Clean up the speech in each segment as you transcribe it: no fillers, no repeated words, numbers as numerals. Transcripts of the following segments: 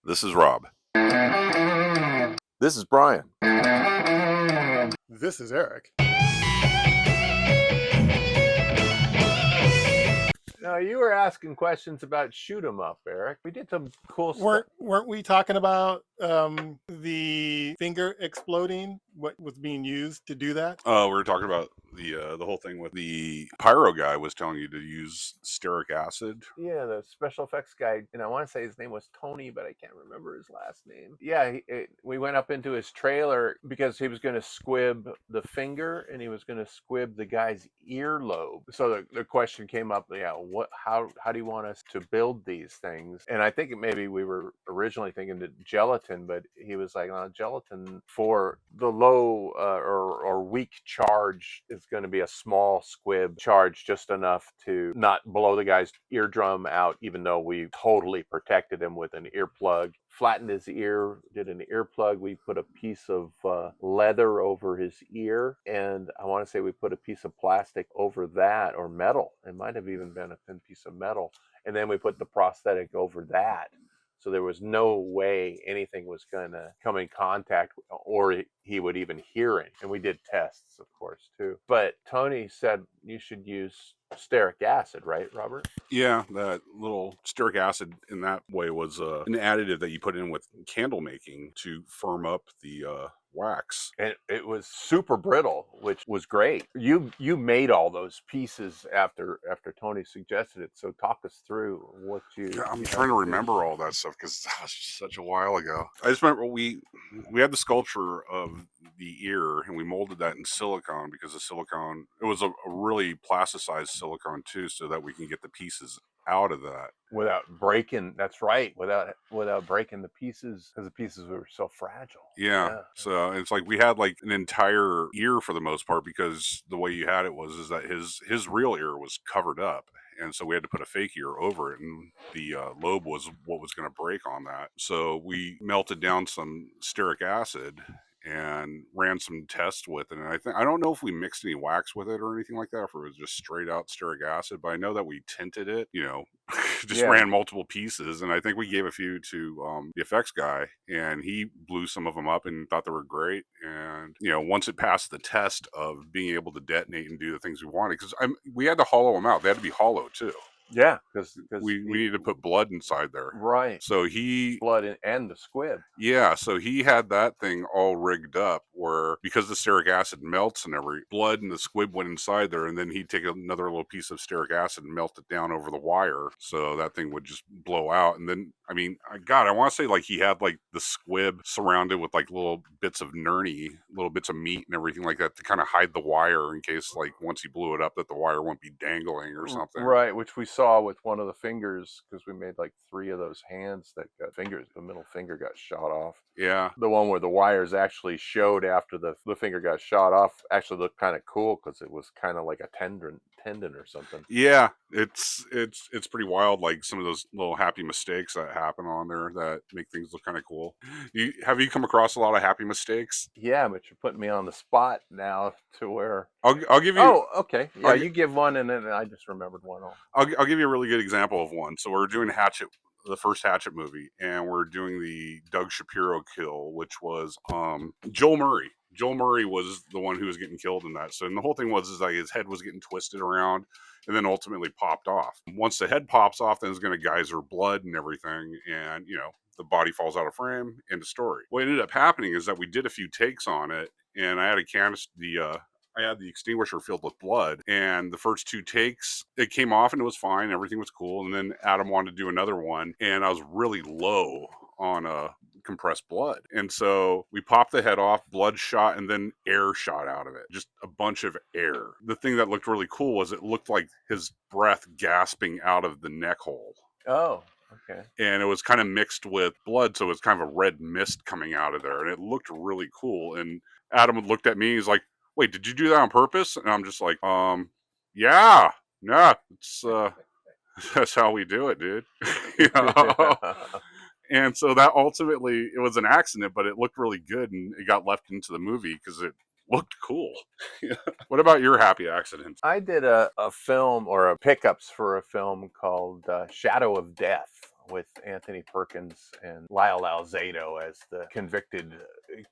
This is Rob. This is Brian. This is Eric. Now, you were asking questions about shoot 'em up, Eric. We did some cool stuff. Weren't we talking about the finger exploding? What was being used to do that? We were talking about the whole thing with the pyro guy was telling you to use steric acid. Yeah, the special effects guy, and I want to say his name was Tony, but I can't remember his last name. Yeah, we went up into his trailer because he was going to squib the finger and he was going to squib the guy's earlobe. So the question came up, how do you want us to build these things? And I think maybe we were originally thinking that gelatin, but he was like, gelatin for the low or weak charge is going to be a small squib charge, just enough to not blow the guy's eardrum out, even though we totally protected him with an earplug. Flattened his ear, did an earplug. We put a piece of leather over his ear, and I want to say we put a piece of plastic over that, or metal. It might have even been a thin piece of metal. And then we put the prosthetic over that. So there was no way anything was going to come in contact or he would even hear it. And we did tests, of course, too. But Tony said you should use steric acid, right, Robert? Yeah, that little steric acid in that way was an additive that you put in with candle making to firm up the wax. And it was super brittle, which was great. You made all those pieces after Tony suggested it. So talk us through what you... Yeah, I'm trying to remember all that stuff because that was such a while ago. I just remember we had the sculpture of the ear and we molded that in silicone because the silicone, it was a really plasticized silicone too, so that we can get the pieces out of that without breaking. That's right, without breaking the pieces, because the pieces were so fragile. Yeah. So it's like we had like an entire ear for the most part, because the way you had it is that his real ear was covered up, and so we had to put a fake ear over it, and the lobe was what was going to break on that. So we melted down some steric acid and ran some tests with it. And I don't know if we mixed any wax with it or anything like that, or if it was just straight out steric acid, but I know that we tinted it, ran multiple pieces. And I think we gave a few to the effects guy, and he blew some of them up and thought they were great. And, once it passed the test of being able to detonate and do the things we wanted, because we had to hollow them out. They had to be hollow too. Yeah, because we needed to put blood inside there. Right. So blood and the squib. Yeah, so he had that thing all rigged up where, because the steric acid melts and blood and the squib went inside there, and then he'd take another little piece of steric acid and melt it down over the wire so that thing would just blow out. And then, I want to say like he had like the squib surrounded with like little bits of nurney, little bits of meat and everything like that to kind of hide the wire in case like once he blew it up that the wire won't be dangling or something. Right, which we saw with one of the fingers, because we made like 3 of those hands that got fingers. The middle finger got shot off. Yeah. The one where the wires actually showed after the finger got shot off actually looked kind of cool because it was kind of like a tendon or something. Yeah, it's pretty wild, like some of those little happy mistakes that happen on there that make things look kind of cool. Have you come across a lot of happy mistakes? Yeah, but you're putting me on the spot now to where... I'll give you... Oh, okay. Yeah, you give one and then I just remembered one. I'll give you a really good example of one. So we're doing Hatchet, the first Hatchet movie, and we're doing the Doug Shapiro kill, which was Joel Murray. Joel Murray was the one who was getting killed in that. So, and the whole thing was like his head was getting twisted around and then ultimately popped off. Once the head pops off, then it's going to geyser blood and everything, and the body falls out of frame. End of story. What ended up happening is that we did a few takes on it, and I had I had the extinguisher filled with blood, and the first 2 takes, it came off and it was fine. Everything was cool. And then Adam wanted to do another one, and I was really low on compressed blood. And so we popped the head off, blood shot, and then air shot out of it. Just a bunch of air. The thing that looked really cool was it looked like his breath gasping out of the neck hole. Oh, okay. And it was kind of mixed with blood, so it was kind of a red mist coming out of there. And it looked really cool. And Adam looked at me, he's like, "Wait, did you do that on purpose?" And I'm just like, yeah, it's that's how we do it, dude. And so that ultimately, it was an accident, but it looked really good, and it got left into the movie because it looked cool. What about your happy accidents? I did a film or a pickups for a film called Shadow of Death, with Anthony Perkins and Lyle Alzado as the convicted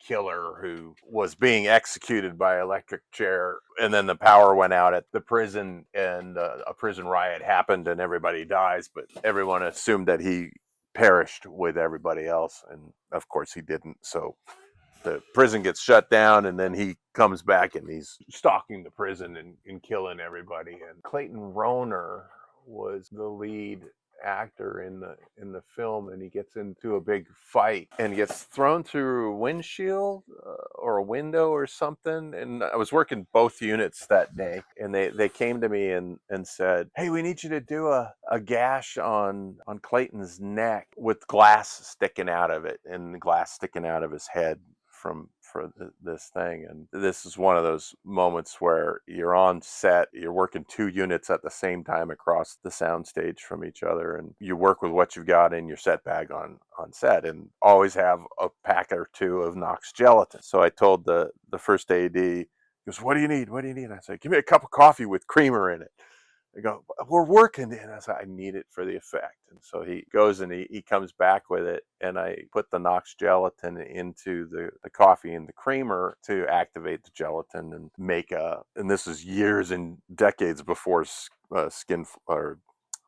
killer who was being executed by electric chair. And then the power went out at the prison, and a prison riot happened and everybody dies, but everyone assumed that he perished with everybody else. And of course he didn't. So the prison gets shut down, and then he comes back and he's stalking the prison and killing everybody. And Clayton Rohner was the lead actor in the film, and he gets into a big fight and gets thrown through a windshield or a window or something. And I was working both units that day, and they came to me and said, hey, we need you to do a gash on Clayton's neck with glass sticking out of it, and the glass sticking out of his head for this thing. And this is one of those moments where you're on set, you're working two units at the same time across the soundstage from each other, and you work with what you've got in your set bag on set, and always have a pack or two of Knox gelatin. So I told the first AD, he goes, what do you need? And I said, give me a cup of coffee with creamer in it. I go, we're working. And I said, I need it for the effect. And so he goes and he comes back with it. And I put the Knox gelatin into the coffee and the creamer to activate the gelatin and make and this is years and decades before skin or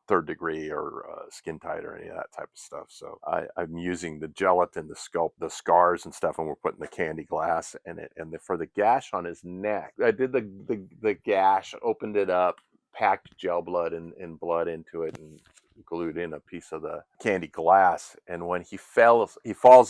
third degree or skin tight or any of that type of stuff. So I'm using the gelatin to sculpt the scars and stuff, and we're putting the candy glass in it. And for the gash on his neck, I did the gash, opened it up, packed gel blood and blood into it, and glued in a piece of the candy glass. And when he falls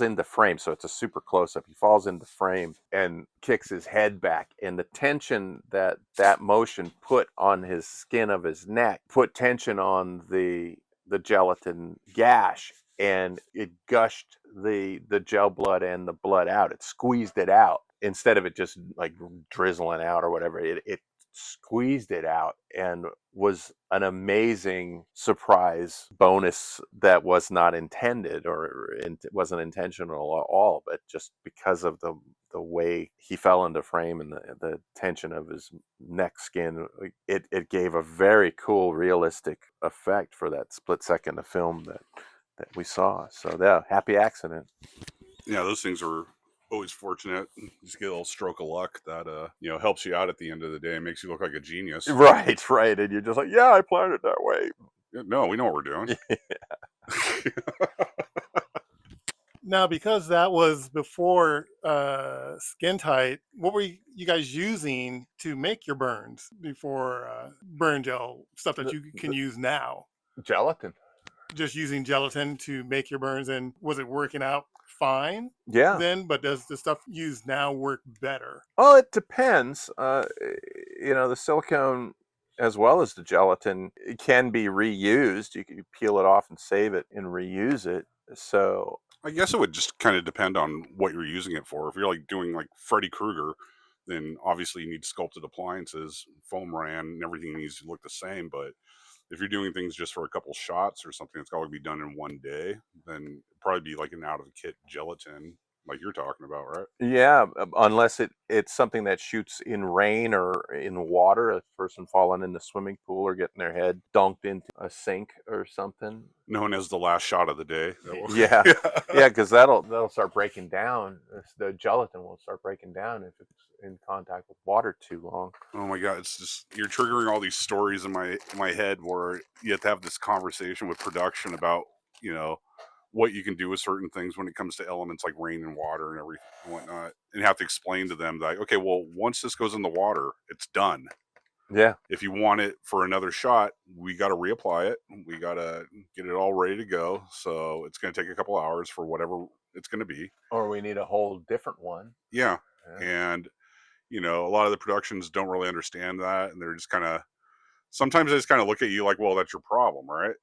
into frame, so it's a super close-up, he falls into frame and kicks his head back, and the tension that motion put on his skin of his neck put tension on the gelatin gash, and it gushed the gel blood and the blood out. It squeezed it out instead of it just like drizzling out or whatever. It squeezed it out, and was an amazing surprise bonus that was not intended, or it wasn't intentional at all, but just because of the way he fell into frame and the tension of his neck skin, it gave a very cool realistic effect for that split second of film that we saw. So yeah, happy accident. Yeah, those things are always fortunate. Just get a little stroke of luck that helps you out at the end of the day and makes you look like a genius. Right. And you're just like, yeah, I planned it that way. No, we know what we're doing. Yeah. Now, because that was before skin tight, what were you guys using to make your burns before burn gel, stuff that you can use now? Gelatin. Just using gelatin to make your burns, and was it working out fine then? But does the stuff used now work better? Well, it depends. The silicone as well as the gelatin, it can be reused. You can peel it off and save it and reuse it. So I guess it would just kind of depend on what you're using it for. If you're like doing like Freddy Krueger, then obviously you need sculpted appliances, foam ran, and everything needs to look the same. But if you're doing things just for a couple shots or something that's got to be done in one day, then it'd probably be like an out of the kit gelatin, like you're talking about, right? Yeah, unless it's something that shoots in rain or in water, a person falling in the swimming pool or getting their head dunked into a sink or something. Known as the last shot of the day. Yeah, because that'll start breaking down. The gelatin will start breaking down if it's in contact with water too long. Oh my God, it's just, you're triggering all these stories in my head where you have to have this conversation with production about, what you can do with certain things when it comes to elements like rain and water and everything and whatnot, and have to explain to them that, okay, well, once this goes in the water, it's done. Yeah. If you want it for another shot, we got to reapply it. We got to get it all ready to go. So it's going to take a couple hours for whatever it's going to be. Or we need a whole different one. Yeah. And, a lot of the productions don't really understand that. And they're just kind of, sometimes they just kind of look at you like, well, that's your problem, right?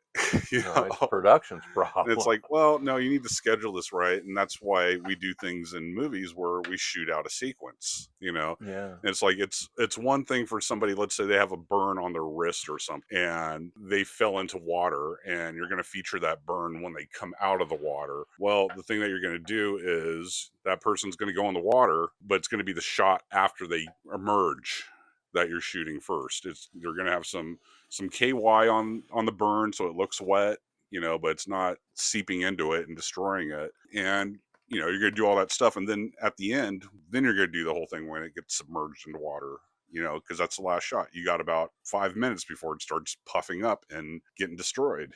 No, it's production's problem. And it's like, well, no, you need to schedule this right. And that's why we do things in movies where we shoot out a sequence, Yeah. And it's like, it's one thing for somebody, let's say they have a burn on their wrist or something and they fell into water, and you're going to feature that burn when they come out of the water. Well, the thing that you're going to do is that person's going to go in the water, but it's going to be the shot after they emerge that you're shooting first. You're going to have some KY on the burn, so it looks wet. but it's not seeping into it and destroying it. And you're going to do all that stuff, and then at the end, then you're going to do the whole thing when it gets submerged into water. Because that's the last shot. You got about 5 minutes before it starts puffing up and getting destroyed.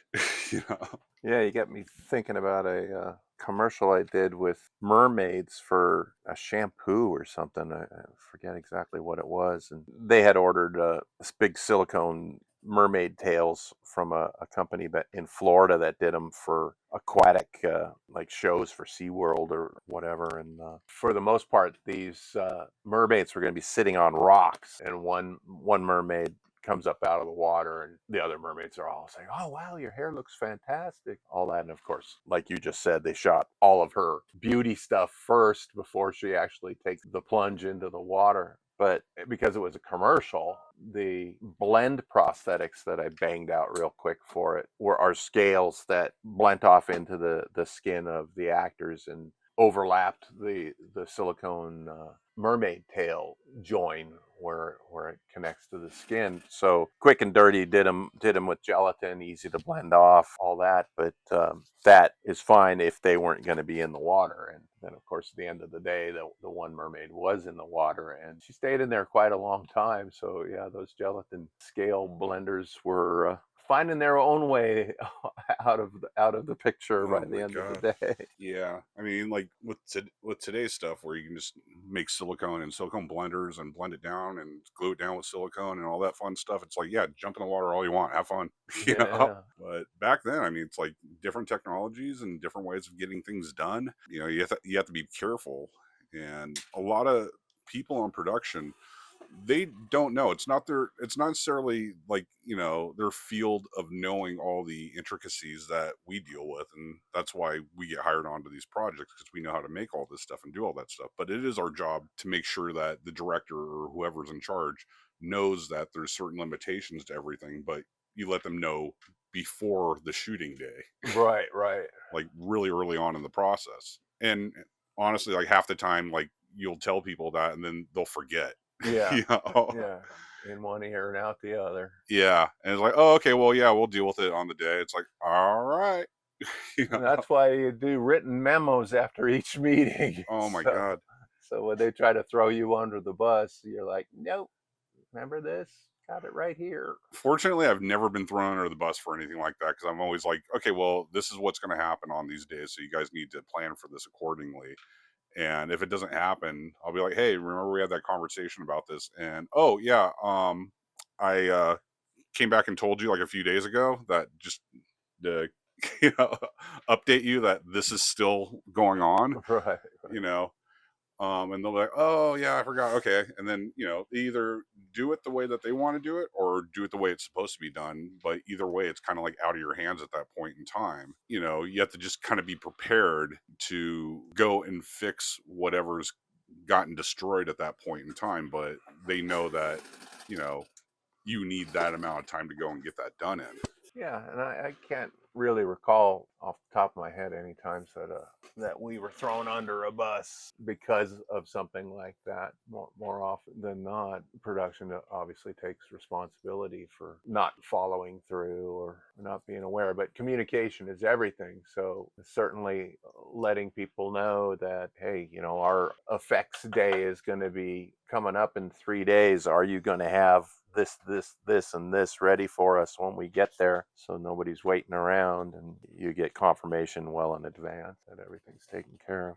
Yeah, you got me thinking about a commercial I did with mermaids for a shampoo or something. I forget exactly what it was. And they had ordered this big silicone mermaid tails from a company in Florida that did them for aquatic like shows for SeaWorld or whatever. And for the most part, these mermaids were going to be sitting on rocks, and one mermaid comes up out of the water, and the other mermaids are all saying, "Oh wow, your hair looks fantastic," all that. And of course, like you just said, they shot all of her beauty stuff first before she actually takes the plunge into the water. But because it was a commercial, the blend prosthetics that I banged out real quick for it are scales that blent off into the skin of the actors and overlapped the silicone mermaid tail join where it connects to the skin. So quick and dirty, did them with gelatin, easy to blend off, all that. But that is fine if they weren't going to be in the water. And then, of course, at the end of the day, the one mermaid was in the water, and she stayed in there quite a long time. So yeah, those gelatin scale blenders were finding their own way out of the picture by the end of the day. Yeah, I mean, like with today's stuff, where you can just make silicone and silicone blenders and blend it down and glue it down with silicone and all that fun stuff. It's like, yeah, jump in the water all you want, have fun, Yeah. But back then, I mean, it's like different technologies and different ways of getting things done. You have to be careful, and a lot of people on production, they don't know. It's not necessarily like their field of knowing all the intricacies that we deal with, and that's why we get hired onto these projects, because we know how to make all this stuff and do all that stuff. But it is our job to make sure that the director or whoever's in charge knows that there's certain limitations to everything, but you let them know before the shooting day. Right. Like really early on in the process. And honestly, like half the time, like you'll tell people that and then they'll forget. Yeah. Yeah. In one ear and out the other. Yeah. And it's like, oh, okay, well, yeah, we'll deal with it on the day. It's like, all right. And that's why you do written memos after each meeting. Oh my God. So when they try to throw you under the bus, you're like, nope, remember this? Got it right here. Fortunately, I've never been thrown under the bus for anything like that, because I'm always like, okay, well, this is what's going to happen on these days, so you guys need to plan for this accordingly. And if it doesn't happen, I'll be like, hey, remember we had that conversation about this? And oh yeah, I came back and told you like a few days ago that just to update you that this is still going on. Right. And they'll be like, oh yeah, I forgot. Okay. And then, they either do it the way that they want to do it or do it the way it's supposed to be done. But either way, it's kind of like out of your hands at that point in time. You have to just kind of be prepared to go and fix whatever's gotten destroyed at that point in time. But they know that, you need that amount of time to go and get that done in. Yeah, and I can't really recall off the top of my head any times that we were thrown under a bus because of something like that. More often than not, production obviously takes responsibility for not following through or not being aware. But communication is everything. So certainly letting people know that, hey, our effects day is going to be coming up in 3 days. Are you going to have this, and this ready for us when we get there, so nobody's waiting around, and you get confirmation well in advance that everything's taken care of.